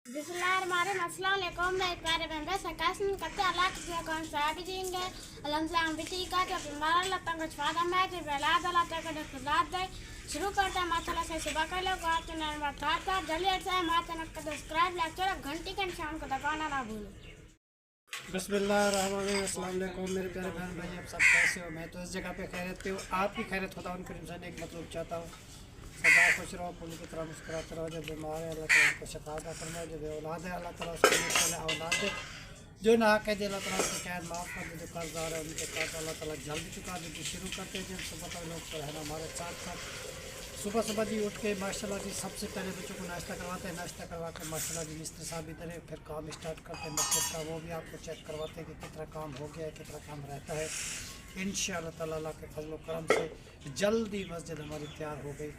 अस्सलामुअलैकुम मेरे प्यारे बहन सरकासन करते अल्लाह के कौन सा भी देंगे अल्हम्दुलिल्लाह हम भी का तो हमारा अल्लाह तंग छवादा मैं तो बेलाद अल्लाह तक के खुदा दे शुरू करते हैं माशाल्लाह से सुबह कर लो आज के नाम बताता जल्दी से माता ने सब्सक्राइब लाइक करो घंटी के निशान को दबाना ना भूलो। बिस्मिल्लाहिर्रहमानिर्रहीम। अस्सलाम वालेकुम मेरे प्यारे बहन भाई, आप सब कैसे हो? मैं तो इस जगह पे खैरियत पे हूँ, आपकी खैरियत होता उनके इंसान एक मतलब चाहता हूँ सदा खुश रहो, फूल की तरह मुस्कुराते रहो। जो बीमार है अल्लाह ताला उनको शफा अता फरमाए, जो बेऔलाद है अल्लाह ताला उसको औलाद दे, जो ना कह दे अल्लाह ताला उसकी कैद माफ़ कर दे, जो कर्जदार है उनके कर्ज अल्लाह ताला जल्दी चुका दे। जो शुरू करते हैं जब सुबह तक लोग तो है ना हमारे साथ साथ सुबह सुबह जी उठ के माशाल्लाह जी सबसे पहले बच्चों को नाश्ता करवाते हैं, नाश्ता करवा के माशाल्लाह जी मिस्त्री साहब इधर है, फिर काम स्टार्ट करते हैं मस्जिद का, वो भी आपको चेक करवाते हैं कि कितना काम हो गया है, कितना काम रहता है। इंशाअल्लाह ताला अल्लाह के फजल व करम से जल्दी मस्जिद हमारी तैयार हो गई।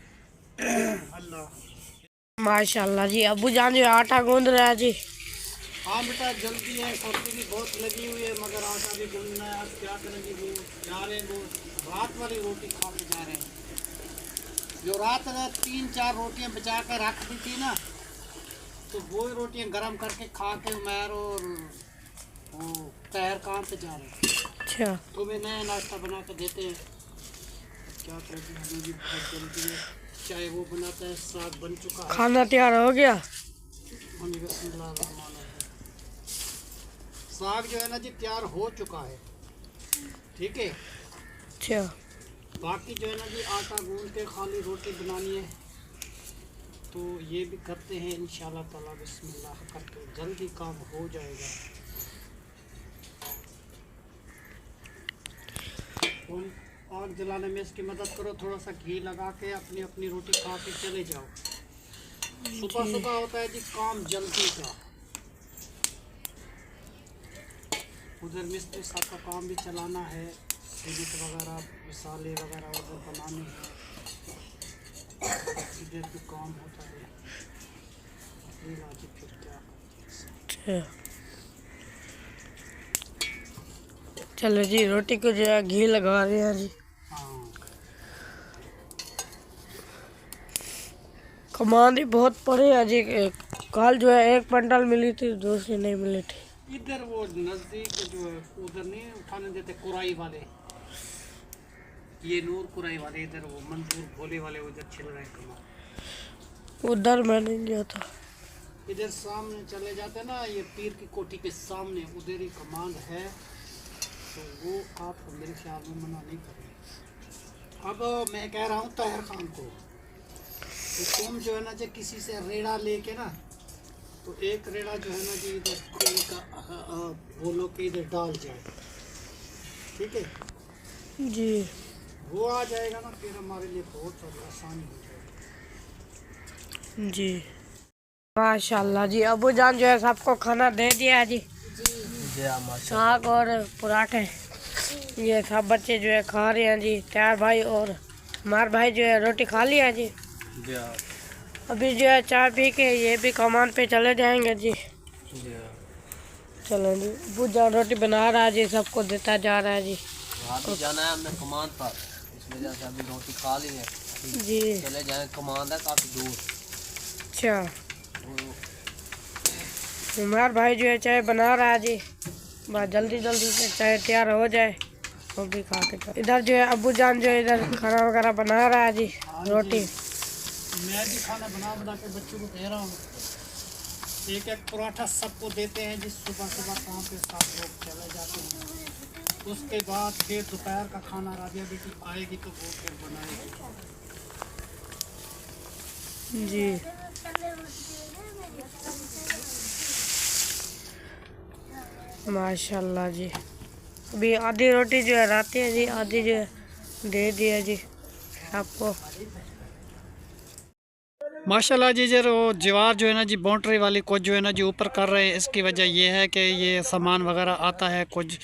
अल्लाह माशाल्लाह जी। अबू जान जो आटा गूंद रहा है जी। हाँ बेटा जल्दी है, सर्दी भी बहुत लगी हुई है मगर आटा भी गूंदना है। आज क्या करेंगे, वो जा रहे हैं वो रात वाली रोटी खा के जा रहे हैं। जो रात में 3-4 रोटियां बचा कर रख दी थी ना, तो वो रोटियां गरम करके खा के उमैर और वो तैर काम पे जा रहे हैं। अच्छा, तो मैं नया नाश्ता बना कर देते हैं। क्या करेंगे, हमें भी बहुत जल्दी है। चाहे वो बनाता है, साग बन चुका है, खाना तैयार हो गया। साग जो है ना जी तैयार हो चुका है, ठीक है। अच्छा, बाकी जो है ना जी आटा गूंद के खाली रोटी बनानी है, तो ये भी करते हैं इंशाल्लाह ताला। बिस्मिल्लाह करके जल्दी काम हो जाएगा। आग जलाने में इसकी मदद करो, थोड़ा सा घी लगा के अपनी अपनी रोटी खा के चले जाओ। सुबह सुबह होता है जी काम जल्दी का। उधर मिस्त्री साहब का काम भी चलाना है, सीमेंट वगैरह मसाले वगैरह उधर बनाने हैं, इधर भी काम होता है। फिर क्या अच्छा। चलो जी, रोटी को जो है घी लगा रहे हैं जी। हाँ कमांड ही बहुत पड़े है जी। कल जो है 1 क्विंटल मिली थी, दूसरी नहीं मिली थी। इधर वो नज़दीक जो है उधर नहीं उठाने देते कुराई वाले, ये नूर कुराई वाले, इधर वो मंजूर भोले वाले उधर छिल रहे हैं कमाल। उधर मैं नहीं गया था। इधर सामने चले जाते ना, ये पीर की कोठी के सामने उधर ही कमांड है, तो वो आपको मेरे ख्याल में मना नहीं करेंगे। अब मैं कह रहा हूँ ताहिर खान को, तो तुम जो है ना जो किसी से रेड़ा लेके ना, तो एक रेड़ा जो है ना जी इधर बोलो कि इधर डाल जाए, ठीक है जी। वो आ जाएगा ना, फिर हमारे लिए बहुत ज़्यादा आसानी हो जाएगी जी माशाल्लाह जी। अबू जान जो है सबको खाना दे दिया है जी। साग और पराठे ये सब बच्चे जो है खा रहे हैं जी। त्यार भाई और हमारे भाई जो है रोटी खा लिया है जी। अभी जो है चाय पी के ये भी कमान पे चले जाएंगे जी। चलो जी, अबू जान रोटी बना रहा है जी, सबको देता जा रहा है जी। अभी जाना है हमने कमान पर, इस वजह से अभी रोटी खा ली है जी। चले जाए, कमान है काफ़ी दूर। अच्छा, हमारा भाई जो है चाय बना रहा है जी, बस जल्दी जल्दी से चाय तैयार हो जाए वो भी खा के। इधर जो है अबू जान जो है इधर खाना वगैरह बना रहा है जी। रोटी मैं भी खाना बना के बच्चों को दे रहा हूँ। एक एक पराठा सबको देते हैं जिस सुबह सुबह काम पे साथ लोग चले जाते हैं। उसके बाद फिर दोपहर का खाना राबिया बेटी आएगी तो वो फिर बनाएगी जी। माशाल्लाह जी। अभी आधी रोटी जो है राती है जी, आधी जो है दे दिया जी आपको। माशाल्लाह जी। जो दीवार जो है ना जी बाउंड्री वाली कुछ जो है ना जी ऊपर कर रहे हैं, इसकी वजह यह है कि ये सामान वगैरह आता है कुछ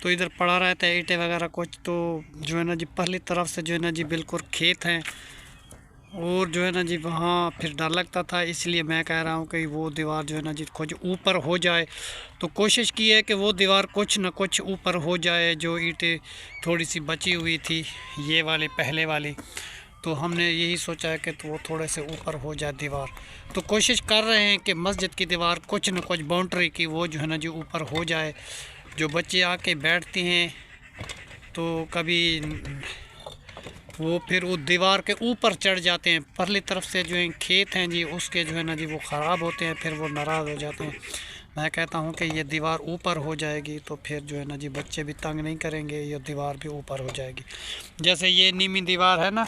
तो इधर पड़ा रहता है, ईंटें वगैरह कुछ, तो जो है ना जी पहली तरफ से जो है ना जी बिल्कुल खेत हैं और जो है ना जी वहाँ फिर डर लगता था, इसलिए मैं कह रहा हूँ कि वो दीवार जो है ना जी कुछ ऊपर हो जाए। तो कोशिश की है कि वो दीवार कुछ न कुछ ऊपर हो जाए, जो ईंटें थोड़ी सी बची हुई थी ये वाली पहले वाली, तो हमने यही सोचा है कि तो वो थोड़े से ऊपर हो जाए दीवार। तो कोशिश कर रहे हैं कि मस्जिद की दीवार कुछ न कुछ बाउंड्री की वो जो है ना जी ऊपर हो जाए। जो बच्चे आके बैठते हैं तो कभी वो फिर वो दीवार के ऊपर चढ़ जाते हैं। परली तरफ से जो है खेत हैं जी उसके जो है ना जी वो ख़राब होते हैं, फिर वो नाराज़ हो जाते हैं। मैं कहता हूँ कि ये दीवार ऊपर हो जाएगी तो फिर जो है ना जी बच्चे भी तंग नहीं करेंगे, ये दीवार भी ऊपर हो जाएगी। जैसे ये नीमी दीवार है ना,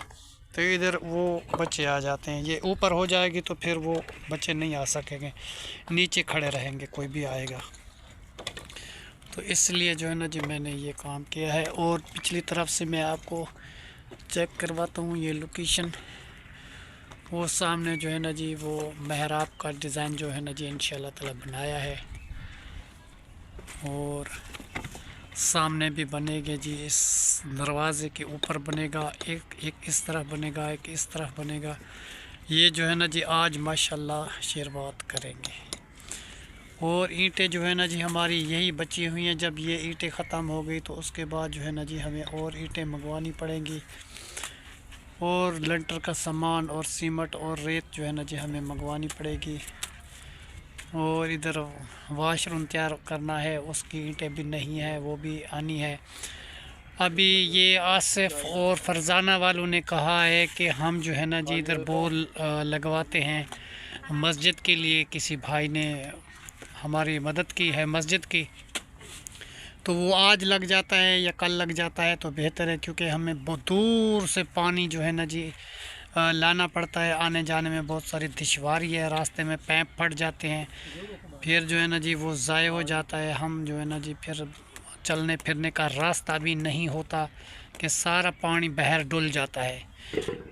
तो इधर वो बच्चे आ जाते हैं। ये ऊपर हो जाएगी तो फिर वो बच्चे नहीं आ सकेंगे, नीचे खड़े रहेंगे कोई भी आएगा। तो इसलिए जो है ना जी मैंने ये काम किया है। और पिछली तरफ से मैं आपको चेक करवाता हूँ ये लोकेशन। वो सामने जो है ना जी वो महराब का डिज़ाइन जो है ना जी इंशाल्लाह ताला बनाया है। और सामने भी बनेगा जी, इस दरवाज़े के ऊपर बनेगा, एक इस तरफ बनेगा, एक इस तरफ बनेगा। ये जो है ना जी आज माशाल्लाह शुरुआत करेंगे। और ईंटें जो है ना जी हमारी यही बची हुई हैं। जब ये ईंटें ख़त्म हो गई तो उसके बाद जो है ना जी हमें और ईंटें मंगवानी पड़ेंगी, और लंटर का सामान और सीमेंट और रेत जो है ना जी हमें मंगवानी पड़ेगी। और इधर वाशरूम तैयार करना है, उसकी ईंटें भी नहीं है, वो भी आनी है। अभी ये आसिफ और फरजाना वालों ने कहा है कि हम जो है ना जी इधर बोल लगवाते हैं मस्जिद के लिए। किसी भाई ने हमारी मदद की है मस्जिद की, तो वो आज लग जाता है या कल लग जाता है तो बेहतर है, क्योंकि हमें बहुत दूर से पानी जो है ना जी लाना पड़ता है। आने जाने में बहुत सारी दुश्वारी है, रास्ते में पैप फट जाते हैं, फिर जो है ना जी वो ज़ाय हो जाता है। हम जो है ना जी फिर चलने फिरने का रास्ता भी नहीं होता कि सारा पानी बहर डुल जाता है।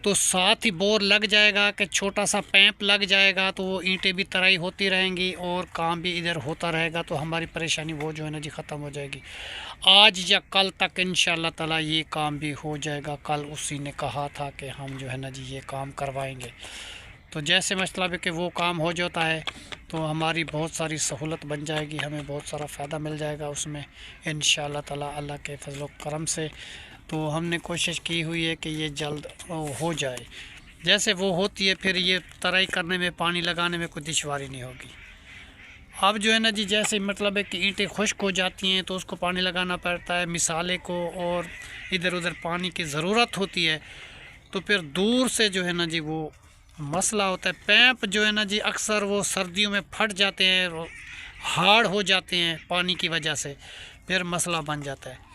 तो साथ ही बोर लग जाएगा कि छोटा सा पैप लग जाएगा, तो वो ईंटें भी तराई होती रहेंगी और काम भी इधर होता रहेगा। तो हमारी परेशानी वो जो है ना जी ख़त्म हो जाएगी। आज या कल तक इंशाल्लाह ताला ये काम भी हो जाएगा। कल उसी ने कहा था कि हम जो है ना जी ये काम करवाएंगे। तो जैसे मतलब है कि वो काम हो जाता है तो हमारी बहुत सारी सहूलत बन जाएगी, हमें बहुत सारा फ़ायदा मिल जाएगा उसमें इंशाल्लाह ताला अल्लाह के फजल व करम से। तो हमने कोशिश की हुई है कि ये जल्द हो जाए। जैसे वो होती है फिर ये तराई करने में पानी लगाने में कोई दुश्वारी नहीं होगी। अब जो है ना जी जैसे मतलब है कि ईंटें खुश्क हो जाती हैं तो उसको पानी लगाना पड़ता है मिसाले को, और इधर उधर पानी की ज़रूरत होती है। तो फिर दूर से जो है ना जी वो मसला होता है। पैप जो है ना जी अक्सर वो सर्दियों में फट जाते हैं, हार्ड हो जाते हैं पानी की वजह से, फिर मसला बन जाता है।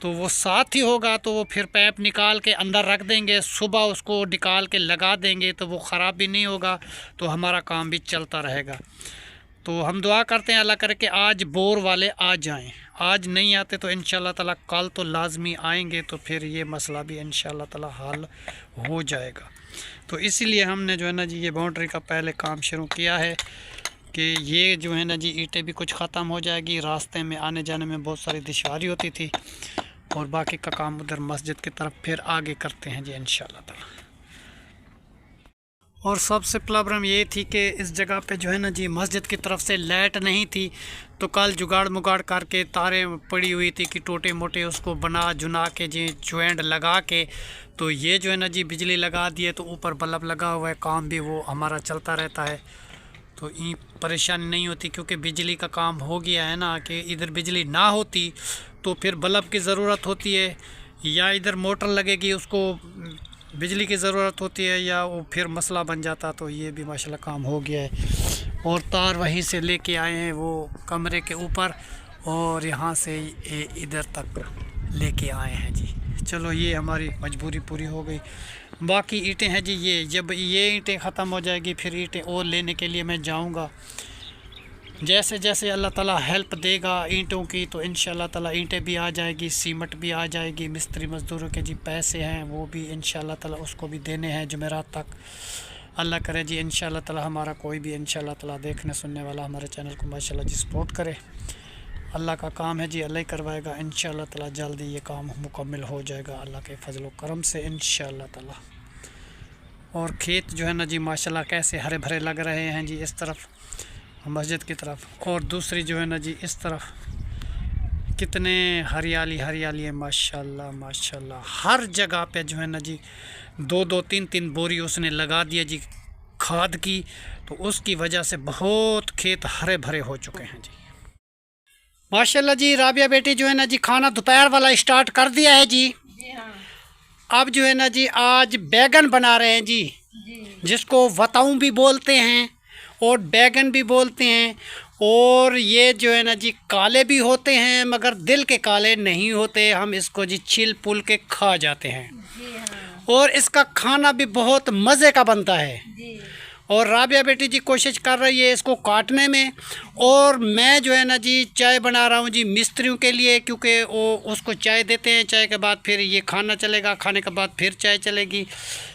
तो वो साथ ही होगा तो वो फिर पैप निकाल के अंदर रख देंगे, सुबह उसको निकाल के लगा देंगे तो वो ख़राब भी नहीं होगा, तो हमारा काम भी चलता रहेगा। तो हम दुआ करते हैं अल्लाह करे कि आज बोर वाले आ जाएं। आज नहीं आते तो इंशाल्लाह ताला कल तो लाजमी आएंगे, तो फिर ये मसला भी इंशाल्लाह ताला हल हो जाएगा। तो इसीलिए हमने जो है ना जी ये बाउंड्री का पहले काम शुरू किया है कि ये जो है ना जी ईंटें भी कुछ ख़त्म हो जाएगी। रास्ते में आने जाने में बहुत सारी दुश्वारी होती थी, और बाकी का काम उधर मस्जिद की तरफ फिर आगे करते हैं जी इंशाल्लाह ताला। और सबसे प्रॉब्लम ये थी कि इस जगह पे जो है ना जी मस्जिद की तरफ से लाइट नहीं थी, तो कल जुगाड़ मुगाड़ करके तारें पड़ी हुई थी कि टोटे मोटे उसको बना जुना के जी ज्वाइंट लगा के, तो ये जो है ना जी बिजली लगा दिए, तो ऊपर बल्ब लगा हुआ है, काम भी वो हमारा चलता रहता है। तो ये परेशानी नहीं होती, क्योंकि बिजली का काम हो गया है ना कि इधर बिजली ना होती तो फिर बल्ब की ज़रूरत होती है, या इधर मोटर लगेगी उसको बिजली की ज़रूरत होती है, या वो फिर मसला बन जाता। तो ये भी माशाल्लाह काम हो गया है। और तार वहीं से लेके आए हैं वो कमरे के ऊपर, और यहाँ से इधर तक लेके आए हैं जी। चलो ये हमारी मजबूरी पूरी हो गई। बाकी ईंटें हैं जी, ये जब ये ईंटें ख़त्म हो जाएगी फिर ईंटें और लेने के लिए मैं जाऊँगा। जैसे जैसे अल्लाह ताला हेल्प देगा ईंटों की, तो इंशाल्लाह ताला ईंटें भी आ जाएगी, सीमेंट भी आ जाएगी। मिस्त्री मज़दूरों के जी पैसे हैं वो भी इंशाल्लाह ताला उसको भी देने हैं जुमेरात तक। अल्लाह करे जी इंशाल्लाह ताला हमारा कोई भी इंशाल्लाह ताला देखने सुनने वाला हमारे चैनल को माशाल्लाह जी सपोर्ट करे। अल्लाह का काम है जी, अल्लाह ही करवाएगा। इंशाल्लाह ताला जल्दी ये काम मुकम्मल हो जाएगा अल्लाह के फजल व करम से इंशाल्लाह ताला। और खेत जो है ना जी माशाल्लाह कैसे हरे भरे लग रहे हैं जी, इस तरफ मस्जिद की तरफ, और दूसरी जो है ना जी इस तरफ कितने हरियाली हरियाली है, माशाल्लाह माशाल्लाह। हर जगह पे जो है ना जी 2-2 3-3 बोरी उसने लगा दिया जी खाद की, तो उसकी वजह से बहुत खेत हरे भरे हो चुके हैं जी माशाल्लाह जी। राबिया बेटी जो है ना जी खाना दोपहर वाला स्टार्ट कर दिया है जी। अब जो है ना जी आज बैगन बना रहे हैं जी, जिसको वताऊं भी बोलते हैं और बैगन भी बोलते हैं। और ये जो है ना जी काले भी होते हैं मगर दिल के काले नहीं होते, हम इसको जी छिल पुल के खा जाते हैं और इसका खाना भी बहुत मज़े का बनता है। और राबिया बेटी जी कोशिश कर रही है इसको काटने में, और मैं जो है ना जी चाय बना रहा हूँ जी मिस्त्रियों के लिए, क्योंकि वो उसको चाय देते हैं, चाय के बाद फिर ये खाना चलेगा, खाने के बाद फिर चाय चलेगी,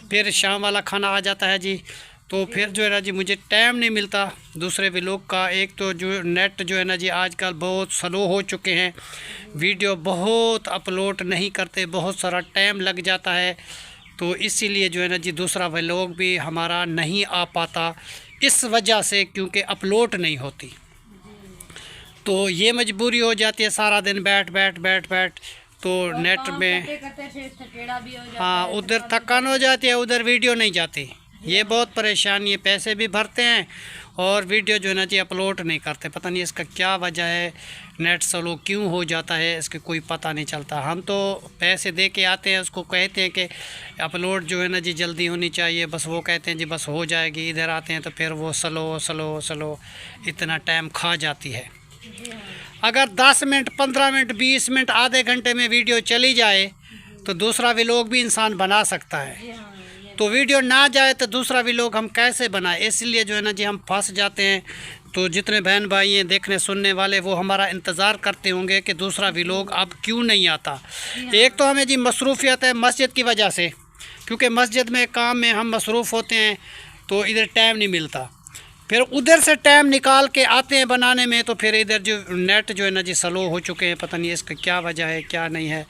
फिर शाम वाला खाना आ जाता है जी। तो फिर जो है ना जी मुझे टाइम नहीं मिलता दूसरे व्लॉग का। एक तो जो नेट जो है ना जी आजकल बहुत स्लो हो चुके हैं, वीडियो बहुत अपलोड नहीं करते, बहुत सारा टाइम लग जाता है, तो इसीलिए जो है ना जी दूसरा व्लॉग भी हमारा नहीं आ पाता इस वजह से, क्योंकि अपलोड नहीं होती। तो ये मजबूरी हो जाती है, सारा दिन बैठ तो नेट में हाँ उधर थकान हो जाती है, उधर वीडियो नहीं जाती। ये बहुत परेशानी है, पैसे भी भरते हैं और वीडियो जो है ना जी अपलोड नहीं करते। पता नहीं इसका क्या वजह है, नेट स्लो क्यों हो जाता है, इसके कोई पता नहीं चलता। हम तो पैसे दे के आते हैं, उसको कहते हैं कि अपलोड जो है ना जी जल्दी होनी चाहिए, बस वो कहते हैं जी बस हो जाएगी। इधर आते हैं तो फिर वो स्लो इतना टाइम खा जाती है। अगर 10 मिनट 15 मिनट 20 मिनट आधे घंटे में वीडियो चली जाए तो दूसरा व्लॉग भी इंसान बना सकता है। तो वीडियो ना जाए तो दूसरा व्लॉग हम कैसे बनाएं, इसलिए जो है ना जी हम फंस जाते हैं। तो जितने बहन भाई हैं देखने सुनने वाले, वो हमारा इंतज़ार करते होंगे कि दूसरा व्लॉग अब क्यों नहीं आता। एक तो हमें जी मसरूफियत है मस्जिद की वजह से, क्योंकि मस्जिद में काम में हम मसरूफ़ होते हैं तो इधर टाइम नहीं मिलता। फिर उधर से टाइम निकाल के आते हैं बनाने में, तो फिर इधर जो नेट जो है ना जी स्लो हो चुके हैं, पता नहीं इसका क्या वजह है क्या नहीं है।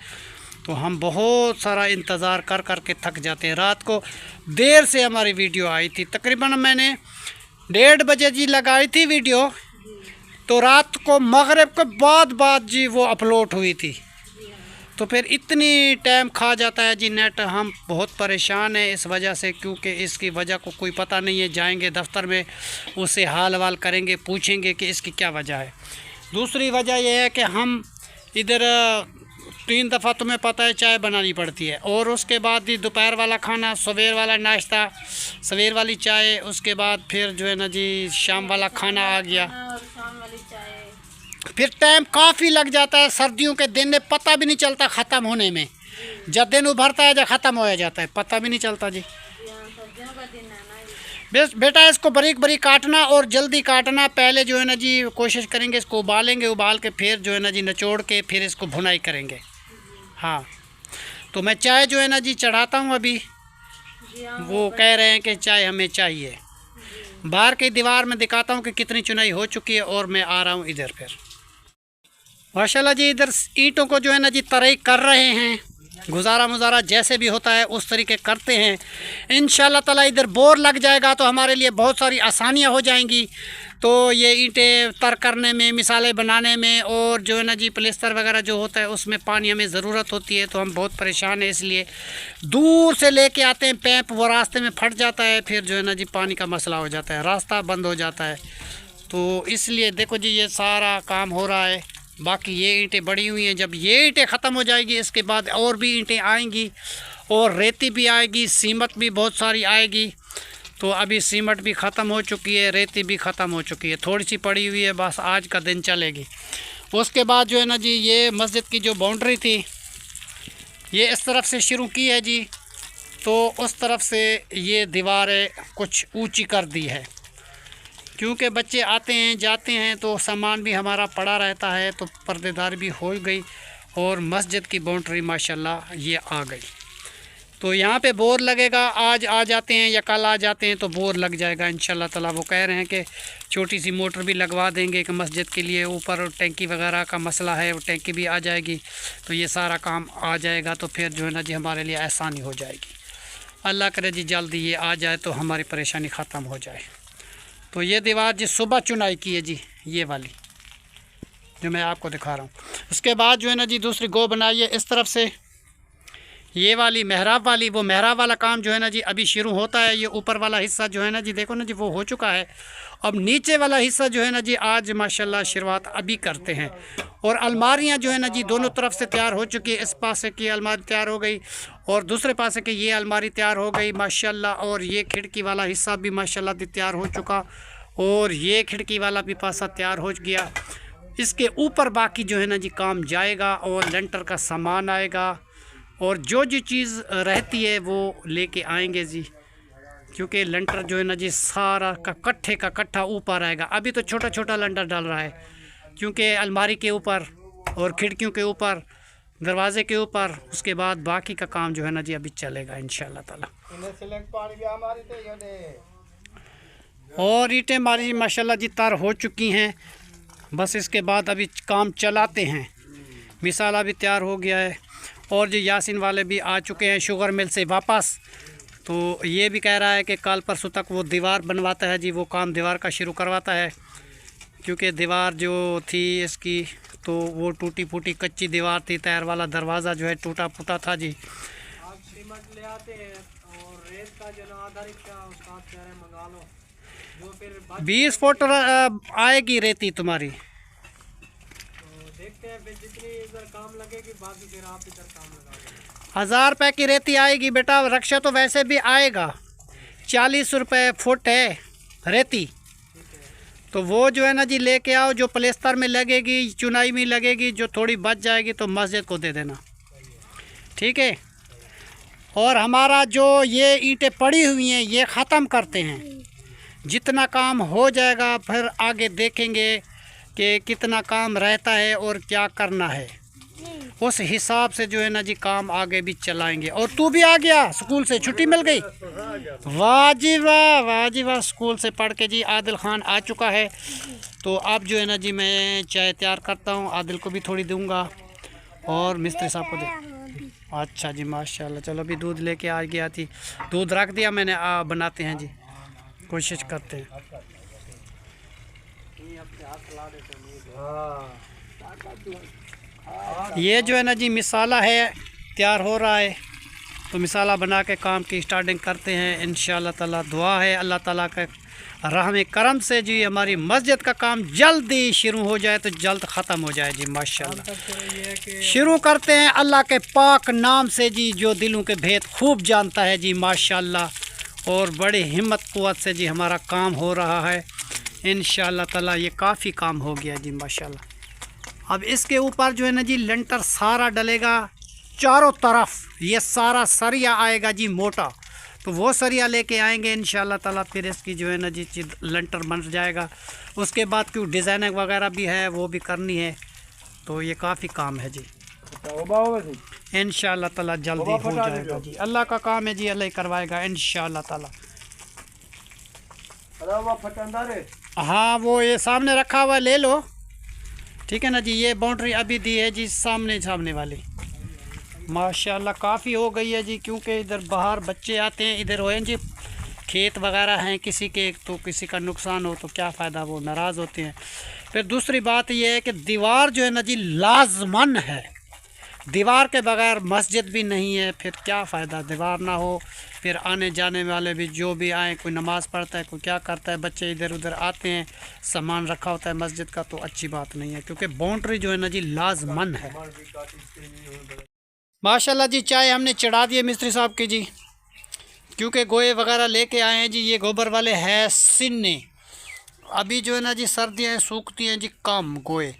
तो हम बहुत सारा इंतज़ार कर के थक जाते हैं। रात को देर से हमारी वीडियो आई थी, तकरीबन मैंने 1:30 बजे जी लगाई थी वीडियो, तो रात को मगरिब के बाद जी वो अपलोड हुई थी। तो फिर इतनी टाइम खा जाता है जी नेट, हम बहुत परेशान हैं इस वजह से, क्योंकि इसकी वजह को कोई पता नहीं है। जाएंगे दफ्तर में, उससे हाल वाल करेंगे, पूछेंगे कि इसकी क्या वजह है। दूसरी वजह यह है कि हम इधर 3 दफ़ा तुम्हें पता है चाय बनानी पड़ती है, और उसके बाद ही दोपहर वाला खाना, सवेर वाला नाश्ता, सवेर वाली चाय, उसके बाद फिर जो है ना जी शाम वाला खाना आ गया, फिर टाइम काफ़ी लग जाता है। सर्दियों के दिन में पता भी नहीं चलता ख़त्म होने में, जब दिन उभरता है जब ख़त्म हो जाता है पता भी नहीं चलता जी। बेटा इसको बारीक काटना और जल्दी काटना। पहले जो है ना जी कोशिश करेंगे इसको उबालेंगे, उबाल के फिर जो है ना जी निचोड़ के फिर इसको भुनाई करेंगे। हाँ, तो मैं चाय जो है ना जी चढ़ाता हूँ अभी। वो कह रहे हैं कि चाय हमें चाहिए। बाहर की दीवार में दिखाता हूँ कि कितनी चुनाई हो चुकी है, और मैं आ रहा हूँ इधर। फिर माशाल्लाह जी इधर ईंटों को जो है ना जी तराई कर रहे हैं, गुजारा मुजारा जैसे भी होता है उस तरीके करते हैं। इंशाल्लाह ताला इधर बोर लग जाएगा तो हमारे लिए बहुत सारी आसानियां हो जाएंगी। तो ये ईंटें तर करने में, मिसालें बनाने में, और जो है ना जी प्लेस्तर वगैरह जो होता है उसमें पानी हमें ज़रूरत होती है, तो हम बहुत परेशान हैं, इसलिए दूर से लेके आते हैं पैप, वो रास्ते में फट जाता है, फिर जो है ना जी पानी का मसला हो जाता है, रास्ता बंद हो जाता है। तो इसलिए देखो जी ये सारा काम हो रहा है। बाकी ये ईंटें बड़ी हुई हैं, जब ये ईंटें ख़त्म हो जाएगी इसके बाद और भी ईंटें आएंगी, और रेती भी आएगी, सीमत भी बहुत सारी आएगी। तो अभी सीमट भी ख़त्म हो चुकी है, रेती भी ख़त्म हो चुकी है, थोड़ी सी पड़ी हुई है, बस आज का दिन चलेगी। उसके बाद जो है ना जी ये मस्जिद की जो बाउंड्री थी ये इस तरफ से शुरू की है जी, तो उस तरफ से ये दीवारें कुछ ऊंची कर दी है, क्योंकि बच्चे आते हैं जाते हैं तो सामान भी हमारा पड़ा रहता है, तो पर्देदार भी हो गई, और मस्जिद की बाउंड्री माशाल्लाह ये आ गई। तो यहाँ पे बोर लगेगा, आज आ जाते हैं या कल आ जाते हैं तो बोर लग जाएगा इंशाल्लाह ताला। वो कह रहे हैं कि छोटी सी मोटर भी लगवा देंगे कि मस्जिद के लिए, ऊपर टैंकी वगैरह का मसला है, वो टैंकी भी आ जाएगी, तो ये सारा काम आ जाएगा, तो फिर जो है ना जी हमारे लिए आसानी हो जाएगी। अल्लाह करे जी जल्दी ये आ जाए तो हमारी परेशानी ख़त्म हो जाए। तो ये दीवार जी सुबह चुनाई की है जी, ये वाली जो मैं आपको दिखा रहा हूँ। उसके बाद जो है ना जी दूसरी गो बनाई है इस तरफ से, ये वाली मेहराब वाली, वो मेहराब वाला काम जो है ना जी अभी शुरू होता है। ये ऊपर वाला हिस्सा जो है ना जी देखो ना जी वो हो चुका है। अब नीचे वाला हिस्सा जो है ना जी आज माशाल्लाह शुरुआत अभी करते हैं। और अलमारियां जो है ना जी दोनों तरफ से तैयार हो चुकी है। इस पासे की अलमारी तैयार हो गई और दूसरे पासे की ये अलमारी तैयार हो गई माशाल्लाह। और ये खिड़की वाला हिस्सा भी माशाल्लाह तैयार हो चुका और ये खिड़की वाला भी पासा तैयार हो गया। इसके ऊपर बाकी जो है ना जी काम जाएगा और लेंटर का सामान आएगा और जो चीज़ रहती है वो लेके आएंगे जी, क्योंकि लेंटर जो है ना जी सारा का कट्ठा ऊपर आएगा। अभी तो छोटा छोटा लेंटर डाल रहा है क्योंकि अलमारी के ऊपर और खिड़कियों के ऊपर, दरवाजे के ऊपर। उसके बाद बाकी का काम जो है ना जी अभी चलेगा इंशाल्लाह ताला। और ईंटें हमारी माशाल्लाह जी तैयार हो चुकी हैं, बस इसके बाद अभी काम चलाते हैं। मिसाला भी तैयार हो गया है और जो यासीन वाले भी आ चुके हैं शुगर मिल से वापस। तो ये भी कह रहा है कि कल परसों तक वो दीवार बनवाता है जी, वो काम दीवार का शुरू करवाता है। क्योंकि दीवार जो थी इसकी तो वो टूटी फूटी कच्ची दीवार थी, टायर वाला दरवाज़ा जो है टूटा फूटा था जी। आप सीमेंट ले आते हैं और रेत का जो ना आधा रिक्शा उसका आप कह रहे हैं मंगा लो, जो फिर 20 फुट आएगी रेती तुम्हारी। तो देखते हैं फिर जितनी इधर काम लगेगी बाकी फिर आप इधर काम लगा देंगे। 1000 रुपये की रेती आएगी बेटा। रक्षा तो वैसे भी आएगा, 40 रुपये फुट है रेती। तो वो जो है ना जी लेके आओ, जो प्लेस्तर में लगेगी, चुनाई में लगेगी, जो थोड़ी बच जाएगी तो मस्जिद को दे देना, ठीक है। और हमारा जो ये ईंटें पड़ी हुई हैं ये ख़त्म करते हैं। जितना काम हो जाएगा फिर आगे देखेंगे कि कितना काम रहता है और क्या करना है, उस हिसाब से जो है ना जी काम आगे भी चलाएंगे। और तू भी आ गया, स्कूल से छुट्टी मिल गई, वाह जी वाह, वाह जी वाह। स्कूल से पढ़ के जी आदिल खान आ चुका है। तो अब जो है ना जी मैं चाय तैयार करता हूँ, आदिल को भी थोड़ी दूंगा और मिस्त्री साहब को दे। अच्छा जी माशाल्लाह। चलो अभी दूध लेके आ गया थी, दूध रख दिया मैंने। बनाते हैं जी, कोशिश करते हैं। ये जो है ना जी मिसाला है तैयार हो रहा है, तो मिसाला बना के काम की स्टार्टिंग करते हैं इंशाल्लाह ताला। दुआ है अल्लाह ताला का रहम करम से जी हमारी मस्जिद का काम जल्दी शुरू हो जाए तो जल्द ख़त्म हो जाए जी माशाल्लाह। शुरू करते हैं अल्लाह के पाक नाम से जी, जो दिलों के भेद खूब जानता है जी माशाल्लाह। और बड़ी हिम्मत कुव्वत से जी हमारा काम हो रहा है इंशाल्लाह ताला। ये काफ़ी काम हो गया जी माशाल्लाह। अब इसके ऊपर जो है ना जी लेंटर सारा डलेगा चारों तरफ, ये सारा सरिया आएगा जी मोटा। तो वो सरिया लेके आएंगे इंशाल्लाह ताला, फिर इसकी जो है ना जी लेंटर बन जाएगा। उसके बाद क्यों डिज़ाइनिंग वगैरह भी है वो भी करनी है। तो ये काफ़ी काम है जी इंशाल्लाह ताला जल्दी हो जाएगा जी। अल्लाह का काम है जी, अल्लाह ही करवाएगा इंशाल्लाह ताला। हाँ वो ये सामने रखा हुआ ले लो, ठीक है ना जी। ये बाउंड्री अभी दी है जी सामने वाली माशाल्लाह काफ़ी हो गई है जी। क्योंकि इधर बाहर बच्चे आते हैं, इधर हो जी खेत वगैरह हैं किसी के, तो किसी का नुकसान हो तो क्या फ़ायदा, वो नाराज़ होते हैं। फिर दूसरी बात ये है कि दीवार जो है ना जी लाजमन है, दीवार के बगैर मस्जिद भी नहीं है। फिर क्या फ़ायदा, दीवार ना हो फिर आने जाने वाले भी जो भी आए, कोई नमाज़ पढ़ता है, कोई क्या करता है, बच्चे इधर उधर आते हैं, सामान रखा होता है मस्जिद का, तो अच्छी बात नहीं है। क्योंकि बाउंड्री जो है ना जी लाजमन है माशाल्लाह जी। चाय हमने चढ़ा दी है मिस्त्री साहब की जी, क्योंकि गोए वगैरह लेके आए हैं जी। ये गोबर वाले है सिन्ने, अभी जो है ना जी सर्दियाँ सूखती हैं जी कम गोए,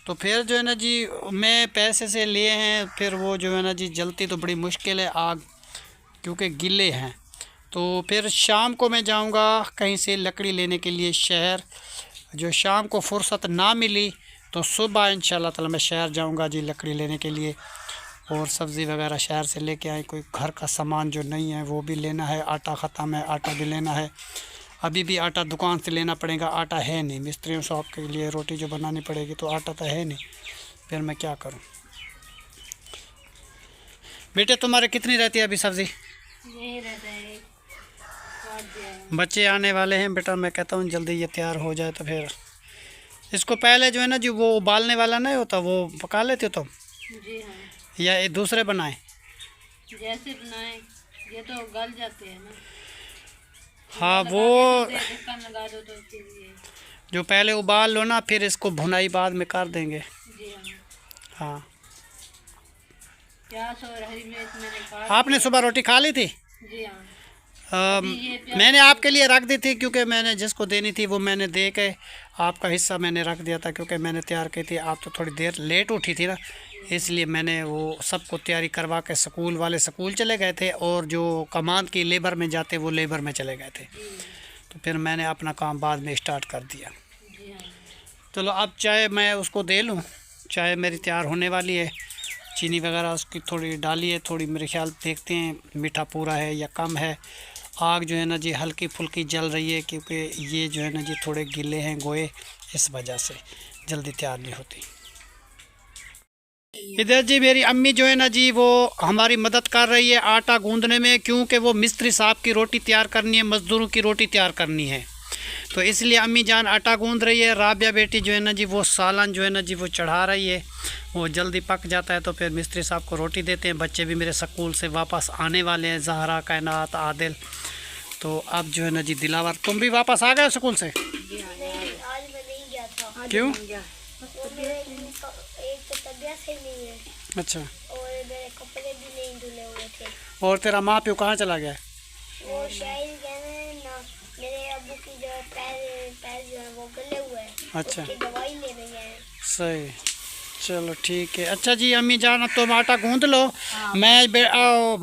तो फिर जो है ना जी मैं पैसे से लिए हैं, फिर वो जो है ना जी जलती तो बड़ी मुश्किल है आग, क्योंकि गिले हैं। तो फिर शाम को मैं जाऊंगा कहीं से लकड़ी लेने के लिए शहर। जो शाम को फुर्सत ना मिली तो सुबह इंशाल्लाह ताला मैं शहर जाऊंगा जी लकड़ी लेने के लिए। और सब्ज़ी वगैरह शहर से लेके आए, कोई घर का सामान जो नहीं है वो भी लेना है। आटा ख़त्म है, आटा भी लेना है। अभी भी आटा दुकान से लेना पड़ेगा, आटा है नहीं। मिस्त्रियों शॉप के लिए रोटी जो बनानी पड़ेगी तो आटा तो है नहीं, फिर मैं क्या करूं। बेटे तुम्हारे कितनी रहती है अभी सब्ज़ी? बच्चे आने वाले हैं बेटा, मैं कहता हूं जल्दी ये तैयार हो जाए तो फिर इसको पहले जो है ना जी वो उबालने वाला नहीं होता, वो पका लेते हो तुम? जी हाँ, या ये दूसरे बनाए? जैसे बनाए, ये तो गल जाते हैं ना। हाँ वो ढक्कन लगा दो तो फिर ये। जो पहले उबाल लो ना, फिर इसको भुनाई बाद में कर देंगे। जी हाँ, हाँ। प्याज और हरी मिर्च मैंने काट। आपने सुबह रोटी खा ली थी? जी हाँ, मैंने आपके लिए रख दी थी, क्योंकि मैंने जिसको देनी थी वो मैंने दे के आपका हिस्सा मैंने रख दिया था, क्योंकि मैंने तैयार की थी। आप तो थोड़ी देर लेट उठी थी ना, इसलिए मैंने वो सबको तैयारी करवा के स्कूल वाले स्कूल चले गए थे, और जो कमांड की लेबर में जाते वो लेबर में चले गए थे, तो फिर मैंने अपना काम बाद में स्टार्ट कर दिया। जी हाँ। चलो अब चाय मैं उसको दे लूँ, चाय मेरी तैयार होने वाली है। चीनी वगैरह उसकी थोड़ी डाली है, थोड़ी मेरे ख्याल देखते हैं मीठा पूरा है या कम है। आग जो है ना जी हल्की फुल्की जल रही है, क्योंकि ये जो है ना जी थोड़े गीले हैं गोए, इस वजह से जल्दी तैयार नहीं होती। इधर जी मेरी अम्मी जो है ना जी वो हमारी मदद कर रही है आटा गूंदने में, क्योंकि वो मिस्त्री साहब की रोटी तैयार करनी है, मज़दूरों की रोटी तैयार करनी है, तो इसलिए अम्मी जान आटा गूंद रही है। राबिया बेटी जो है ना जी वो सालन जो है ना जी वो चढ़ा रही है, वो जल्दी पक जाता है तो फिर मिस्त्री साहब को रोटी देते हैं। बच्चे भी मेरे स्कूल से वापस आने वाले हैं, जहरा, कायनात, आदिल। तो अब जो है ना जी दिलावर, तुम भी वापस आ गए स्कूल से? आज मैं नहीं गया था। क्यों? वो मेरे एक तो तबीयत सही नहीं है, अच्छा। और मेरे कपड़े भी नहीं धुले हुए थे। और तेरा माँ प्यो कहाँ चला गया? वो शायद कहने ना, मेरे अब्बू की जो पैर पैर जो है वो गले हुए हैं। अच्छा, उसकी दवाई लेने गए हैं। सही, चलो ठीक है। अच्छा जी अम्मी जान तुम आटा गूंद लो, मैं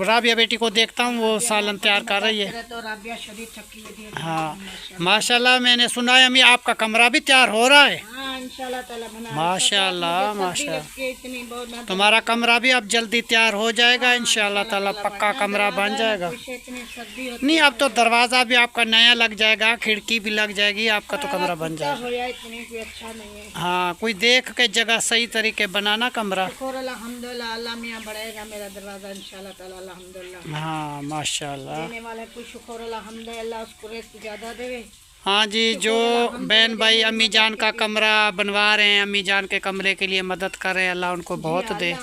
राबिया बेटी को देखता हूँ, वो सालन तैयार कर रही है। तो राबिया शरीर थकी हुई है। हाँ माशाल्लाह, मैंने सुना है अम्मी आपका कमरा भी तैयार हो रहा है। हाँ इंशाल्लाह ताला बना। माशाल्लाह माशाल्लाह, इतनी बहुत तुम्हारा कमरा भी अब जल्दी तैयार हो जाएगा इंशाल्लाह ताला, पक्का कमरा बन जाएगा। इतनी सर्दी होती नहीं अब तो दरवाज़ा भी आपका नया लग जाएगा, खिड़की भी लग जाएगी, आपका तो कमरा बन जाएगा। हो जाए इतनी कोई अच्छा नहीं है। हाँ कोई देख के जगह सही तरीके बनाना कमरा। शुक्र अल्हम्दुलिल्लाह, अल्लाह मियाँ बढ़ाएगा मेरा दरवाज़ा इंशाल्लाह ताला अल्हम्दुलिल्लाह। हाँ माशाल्लाह। देने वाला कोई शुक्र अल्हम्दुलिल्लाह, उसको रेत ज़्यादा देवे। हाँ जी, जो बहन भाई अम्मी जान का कमरा बनवा रहे हैं, अम्मी जान के कमरे के लिए मदद कर रहे हैं, अल्लाह उनको बहुत दे।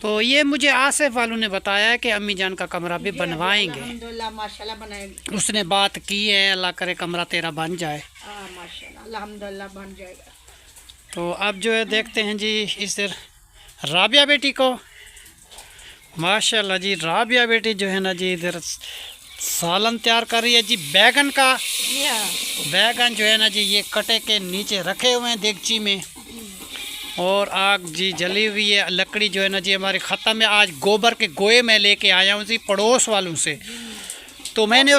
तो ये मुझे आसिफ वालों ने बताया कि अम्मी जान का कमरा भी बनवाएंगे, अल्हम्दुलिल्लाह माशाल्लाह बनाएंगे। उसने बात की है, अल्लाह करे कमरा तेरा बन जाए। हाँ माशाल्लाह अल्हम्दुलिल्लाह बन जाएगा। तो अब जो है देखते हैं जी इस राबिया बेटी को। माशाल्लाह जी राबिया बेटी जो है ना जी इधर सालन तैयार कर रही है जी बैगन का। बैगन जो है ना जी ये कटे के नीचे रखे हुए हैं देगची में, और आग जी जली हुई है। लकड़ी जो है ना जी हमारी ख़त्म है। आज गोबर के गोए में लेके आया हूँ जी पड़ोस वालों से, तो मैंने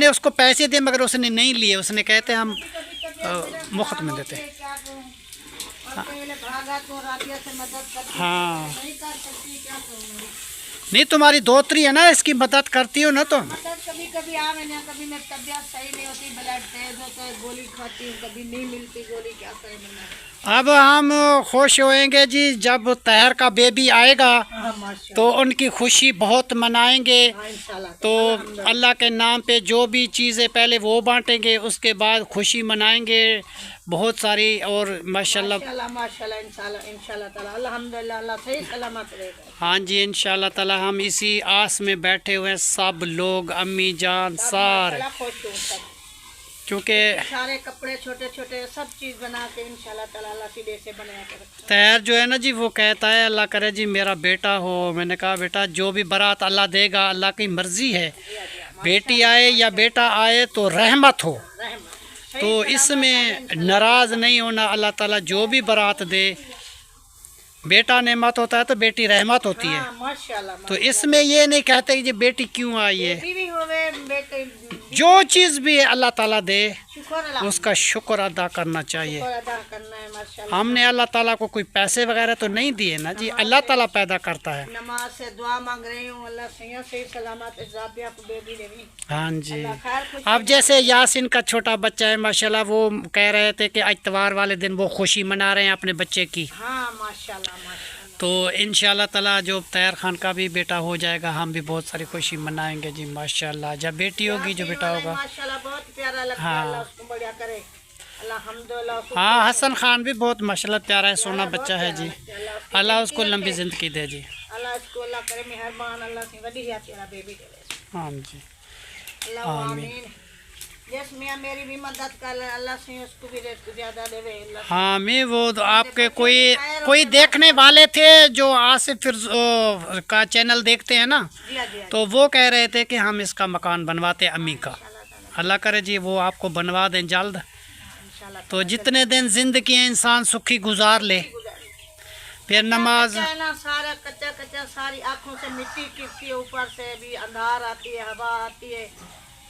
उसको पैसे दिए मगर उसने नहीं लिए, उसने कहते हम मुफ्त में देते। हाँ नहीं तुम्हारी दोहतरी है ना, इसकी मदद करती हो ना तुम। कभी कभी आ मैंने, कभी मेरी तबीयत सही नहीं होती, ब्लड तेज होता है, गोली खाती हूँ, कभी नहीं मिलती गोली, क्या करें मैंने। अब हम खुश होएंगे जी जब तहर का बेबी आएगा, तो उनकी खुशी बहुत मनाएंगे। तो अल्लाह के नाम पे जो भी चीज़ें पहले वो बांटेंगे, उसके बाद खुशी मनाएंगे बहुत सारी। और माशाल्लाह माशाल्लाह इंशाल्लाह ताला अल्हम्दुलिल्लाह अल्लाह सही सलामत रहेगा। हाँ जी इंशाल्लाह ताला, हम इसी आस में बैठे हुए हैं सब लोग, अम्मी जान सारे, क्योंकि सारे कपड़े छोटे छोटे सब चीज़ बना के इंशाल्लाह ताला अल्लाह सीधे से बना के रखा। तैयार जो है ना जी वो कहता है अल्लाह करे जी मेरा बेटा हो। मैंने कहा बेटा जो भी बारात अल्लाह देगा, अल्लाह की मर्ज़ी है, बेटी आए या बेटा आए तो रहमत हो, तो इसमें नाराज़ नहीं होना। अल्लाह ताला जो भी बारात दे, बेटा नेमत होता है तो बेटी रहमत होती है। माशाल्लाह तो इसमें ये नहीं कहते कि बेटी क्यों आई है, भी होवे बेटे, जो चीज़ भी है अल्लाह ताला दे शुक्र उसका शुक्र अदा करना चाहिए। अदा करना है माशाल्लाह। हमने अल्लाह ताला को कोई पैसे वगैरह तो नहीं दिए ना जी, अल्लाह ताला पैदा करता है। नमाज से दुआ मांग रही हूँ, अल्लाह सही सलामत राबिया को बेबी देवी। हाँ जी। खैर खुश अब जैसे यासिन का छोटा बच्चा है माशाल्लाह, वो कह रहे थे कि इतवार वाले दिन वो खुशी मना रहे हैं अपने बच्चे की। हाँ माशाल्लाह माशाल्लाह। तो इंशाल्लाह ताला जो तैयार खान का भी बेटा हो जाएगा, हम भी बहुत सारी खुशी मनाएंगे जी माशाल्लाह। जब बेटी होगी जो बेटा होगा माशाल्लाह बहुत प्यारा लगता है, हाँ। अल्लाह उसको बढ़िया करे। अल्हम्दुलिल्लाह। हाँ, हसन खान भी बहुत माशाल्लाह प्यारा है, सोना बच्चा है जी। अल्लाह उसको लंबी ज़िंदगी दे जी। अल्लाह इसको अल्लाह करे मेहरबान, अल्लाह से वडी है तेरा बेबी दे। हाँ जी, अल्लाह आमीन। जिस मियाँ मेरी भी मदद कर, अल्लाह से उसको भी ज़्यादा देवे अल्लाह। हाँ मैं वो तो आपके कोई देखने वाले थे जो आसिफ फिर का चैनल देखते हैं ना, जी हाँ, जी हाँ। तो वो कह रहे थे कि हम इसका मकान बनवाते अम्मी का। अल्लाह करे जी वो आपको बनवा दें जल्द। इंशाल्लाह। तो जितने दिन जिंदगी है इंसान सुखी गुजार ले, फिर नमाज। कच्चा है ना, सारा कच्चा कच्चा, सारी आँखों से मिट्टी टिपती है, ऊपर से भी अंधार आती है, हवा आती है,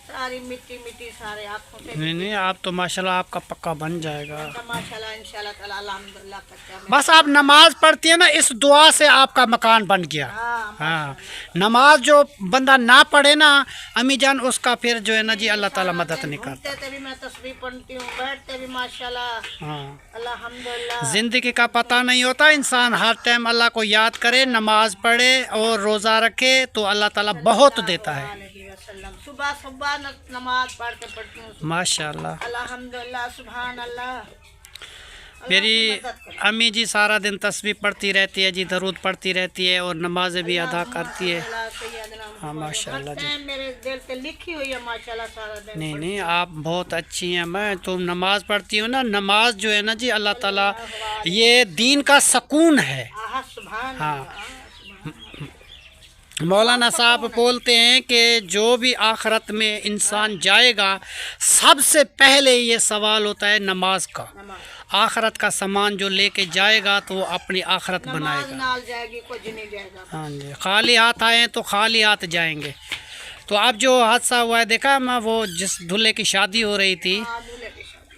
सारी मिट्टी मिट्टी सारे आँखों से। नहीं नहीं, आप तो माशाल्लाह आपका पक्का बन जाएगा। माशाल्लाह इंशाल्लाह ताला अल्हम्दुलिल्लाह कच्चा में। बस आप नमाज पढ़ती है ना, इस दुआ से आपका मकान बन गया। हाँ, हाँ, नमाज जो बंदा ना पढ़े ना अम्मी जान, उसका फिर जो है ना जी अल्लाह ताला मदद नहीं करता। घूमते भी मैं तस्बीह पढ़ती हूँ, बैठते भी माशाल्लाह हाँ, अल्हम्दुलिल्लाह। जिंदगी का पता नहीं होता, इंसान हर टाइम अल्लाह को याद करे, नमाज पढ़े और रोज़ा रखे तो अल्लाह ताला बहुत देता है। सुबह सुबह नमाज पढ़ती हूँ माशाल्लाह। अल्हम्दुलिल्लाह, सुभान अल्लाह। मेरी अम्मी जी सारा दिन तस्बीह पढ़ती रहती है जी, दरूद पढ़ती रहती है और नमाज़ें भी अदा करती है। हाँ माशाल्लाह जी। मेरे दिल पे लिखी हुई है माशाल्लाह सारा दिन। नहीं नहीं, आप बहुत अच्छी हैं। मैं तो नमाज पढ़ती हूँ ना, नमाज जो है ना जी अल्लाह ताला ये दीन का सुकून है। सुभान हाँ, मौलाना साहब बोलते हैं कि जो भी आखरत में इंसान जाएगा सबसे पहले ये सवाल होता है नमाज का। आखरत का सामान जो लेके जाएगा तो वो अपनी आखरत बनाएगा। नाल जाएगी, कुछ नहीं जाएगा। हाँ जी, खाली हाथ आए तो खाली हाथ जाएंगे। तो अब जो हादसा हुआ है देखा, मैं वो जिस दूल्हे की शादी हो रही थी,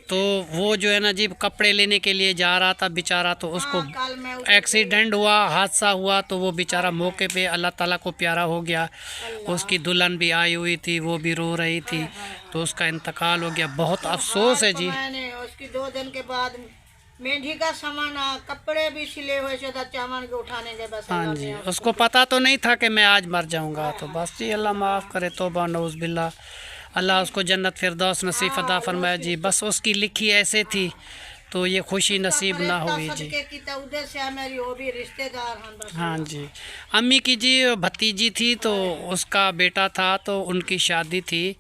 तो वो जो है ना जी कपड़े लेने के लिए जा रहा था बेचारा, तो उसको एक्सीडेंट हुआ, हादसा हुआ, तो वो बेचारा मौके पे अल्लाह ताला को प्यारा हो गया। उसकी दुल्हन भी आई हुई थी, वो भी रो रही थी, तो उसका इंतकाल हो गया। बहुत अफसोस है जी। मैंने उसकी 2 दिन के बाद मेहंदी का सामान, कपड़े भी सिले हुए थे चावल के उठाने के। बस हाँ जी, उसको पता तो नहीं था कि मैं आज मर जाऊंगा। तो बस जी अल्लाह माफ़ करे, तौबा नऊज़ बिल्लाह। अल्लाह उसको जन्नत फिरदौस नसीब अता फरमाए जी। बस उसकी लिखी ऐसे थी तो ये खुशी नसीब ना हुई जी। हाँ जी, अम्मी की जी भतीजी थी, तो उसका बेटा था, तो उनकी शादी थी।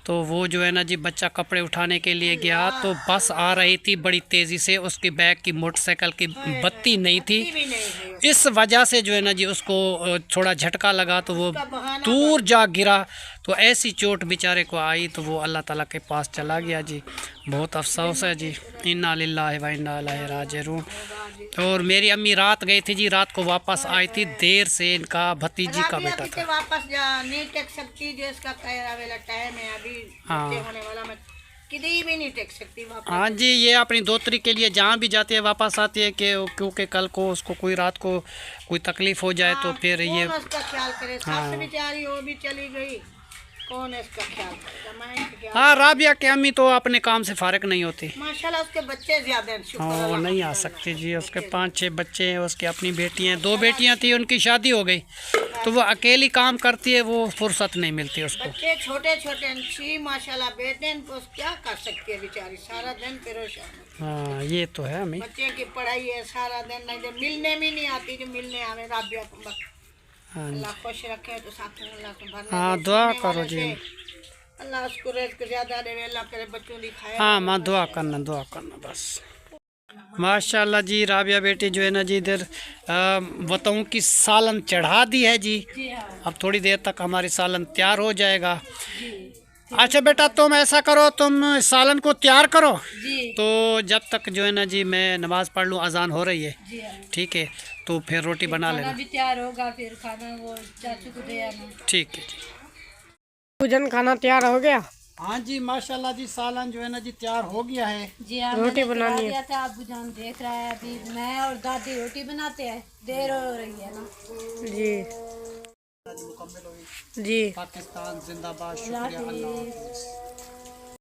तो वो जो है ना जी बच्चा कपड़े उठाने के लिए गया, तो बस आ रही थी बड़ी तेज़ी से, उसके बैग की मोटरसाइकिल की बत्ती नहीं थी। इस वजह से जो है ना जी उसको थोड़ा झटका लगा, तो वो दूर जा गिरा। तो ऐसी चोट बेचारे को आई, तो वो अल्लाह ताला के पास चला गया जी। बहुत अफसोस है जी। इन्ना लिल्लाहि व इन्ना इलैहि राजिऊन। और मेरी अम्मी रात गई थी जी, रात को वापस आई थी देर से। इनका भतीजी का बेटा था। वापस नहीं टेक सकती, जिसका टाइम है अभी होने वाला, मैं किसी भी नहीं टेक सकती वापस। हाँ जी, ये अपनी दोतरी के लिए जहाँ भी जाती है वापस आती है कि क्योंकि कल को उसको कोई रात को कोई तकलीफ हो जाए तो फिर ये उसका ख्याल करे। सास बेचारी वो भी चली गई, कौन है इसका ख्याल करेगा? हाँ, राबिया की अम्मी तो अपने काम से फारिग नहीं होती माशाल्लाह। उसके बच्चे ज्यादा हैं। हाँ, वो नहीं आ सकती जी। उसके 5-6 बच्चे हैं, उसकी अपनी बेटियाँ हैं, 2 बेटियाँ थी, उनकी शादी हो गई, तो वो अकेली काम करती है, वो फुर्सत नहीं मिलती उसको। बच्चे छोटे छोटे छी माशाल्लाह, बेटे क्या कर सकती है बेचारी, सारा दिन परेशान। हाँ, ये तो है अम्मी। बच्चे की पढ़ाई है सारा दिन, नहीं तो मिलने भी नहीं आती, जो मिलने आवे राबिया को। अल्लाह खुश रखे तो साथ में अल्लाह को भरने। हाँ, दुआ करो जी। अल्लाह उसको रिज़्क़ ज़्यादा दे, अल्लाह करे बच्चों की खाए। हाँ माँ, दुआ करना बस। माशाल्लाह जी, राबिया बेटी जो है ना जी इधर बताऊँ कि सालन चढ़ा दी है जी। अब थोड़ी देर तक हमारी सालन तैयार हो जाएगा। अच्छा बेटा, तुम ऐसा करो, तुम सालन को तैयार करो, तो जब तक जो है ना जी मैं नमाज पढ़ लूँ, अजान हो रही है, ठीक है, तो फिर रोटी बना लेना। भी तैयार होगा, फिर खाना वो चाचू को दे आना। ठीक है जी। भोजन खाना तैयार हो गया? हाँ जी माशाल्लाह जी, सालन जो है ना जी तैयार हो गया है जी। हाँ, रोटी बनानी है। अबू जान देख रहा है, अभी मैं और दादी रोटी बनाते हैं, देर हो रही है ना जी। मुकम्मल हुई जी। पाकिस्तान जिंदाबाद। शुक्रिया, अल्लाह हाफ़िज़।